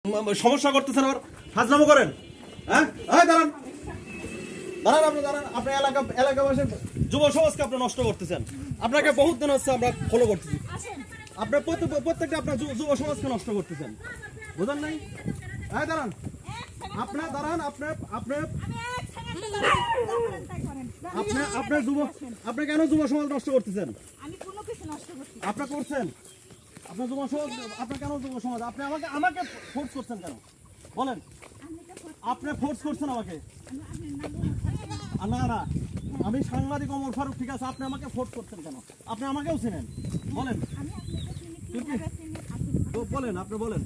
সমস্যা করতেছেন আবার হাজরামো করেন। হ্যাঁ দাঁড়ান দাঁড়ান আপনি দাঁড়ান। আপনি এলাকাবাসীর যুব সমাজকে আপনি নষ্ট করতেছেন। আপনাকে বহুত দিন হচ্ছে আমরা ফলো করতেছি। আপনার প্রত্যেকটা আপনার যুব সমাজকে নষ্ট করতেছেন, বুঝেন নাই? হ্যাঁ দাঁড়ান, আপনার দাঁড়ান। আপনি কেন যুব সমাজ নষ্ট করতেছেন? আপনি করছেন, আপনার যুব সমাজ, আপনি কেন যুব সমাজ? আপনি আমাকে ফোর্স করছেন কেন বলেন? আপনি ফোর্স করছেন আমাকে? না না, আমি সাংবাদিক ওমর ফারুক, ঠিক আছে, আপনি আমাকে ফোর্স করছেন কেন? আপনি আমাকেও চেনেন, বলেন বলেন, আপনি বলেন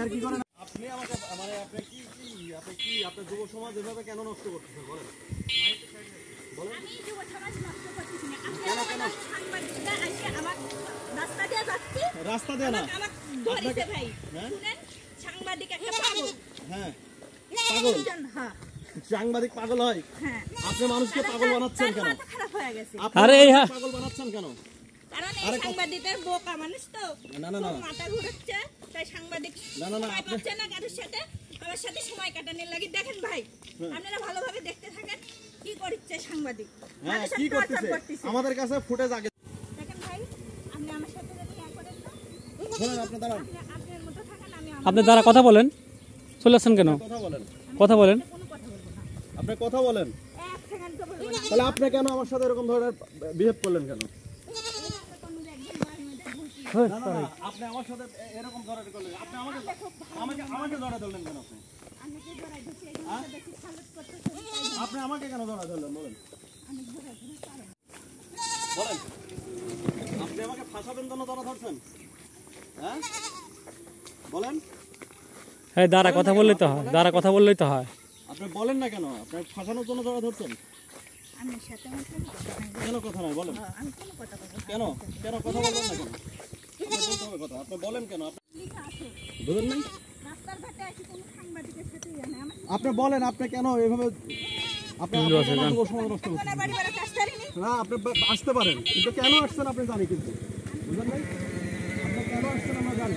আর কি করেন আপনি আমাকে, মানে আপনি কি আপনার যুব সমাজ এভাবে কেন নষ্ট করতেছেন বলেন? আমি যুব সমাজ নষ্ট করতেছি না। কেন সাংবাদিকরা এসে আমার রাস্তা দিয়ে যাচ্ছে, রাস্তা দিয়ে না ধরেছে ভাই। শুনেন, সাংবাদিক একটা পাগল। হ্যাঁ পাগল, হ্যাঁ সাংবাদিক পাগল হয়। হ্যাঁ, আপনি মানুষকে পাগল বানাচ্ছেন কেন? মাথা খারাপ হয়ে গেছে। আরে পাগল বানাচ্ছেন কেন? কারণ এই সাংবাদিকের বোকা মানুষ তো, না মাথা ঘুরছে, তাই সাংবাদিক সময় পাচ্ছে না কারোর সাথে, আমার সাথে সময় কাটানোর লাগি। দেখেন ভাই, আপনারা ভালোভাবে দেখতে থাকেন কি করছে সাংবাদিক। হ্যাঁ কি করতেছে আমাদের কাছে ফুটেজ আগে দেখেন ভাই, আপনি আমার সাথে যদি ইয়া করেন না, শুনুন, আপনি দাঁড়ান, আপনার মতো থাকেন, আমি আপনি দ্বারা কথা বলেন, চলে আসছেন কেন? কথা বলেন, কোনো কথা বলবো না। আপনি কথা বলেন। এক সেকেন্ড তো বলবো না। তাহলে আপনি কেন আমার সাথে এরকম ধরনের বিহেভ করলেন কেন? আপনি আমার সাথে এরকম ধরনের করলেন, আপনি আমাকে ধরে ধরলেন কেন? আপনি আমাকে কেন ধরে ধরলেন বলেন? বলেন, আপনি আমাকে ফাঁসাবেন জন্য ধরা ধরছেন? হ্যাঁ বলেন। হ্যাঁ দ্বারা কথা বললেই তো হয়, দ্বারা কথা বললেই তো হয়। আপনি বলেন না কেন? আপনি ফাঁসানোর জন্য ধরা ধরছেন? আমার সাথে আমার কোনো কথা নাই। কেন কথা নাই বলেন? আমি কোনো কথা বলবো না। কেন কথা বলবেন না কেন? বলতে হবে কথা, আপনি বলেন কেন? লেখা আছে, বুঝেন নাই? রাস্তার ঘাটে আসি কোনো সাংবাদিকের সাথে ইয়া নাই। আপনি বলেন, আপনি কেন এভাবে আপনি যুব সমাজ নষ্ট করছেন? বাড়ি বাড়ি কাজ করিনি। না, আপনি আসতে পারেন, কিন্তু কেন আসছেন আপনি জানি, কিন্তু বুঝলেন নাই? আপনি কেন আসছেন আমরা জানি।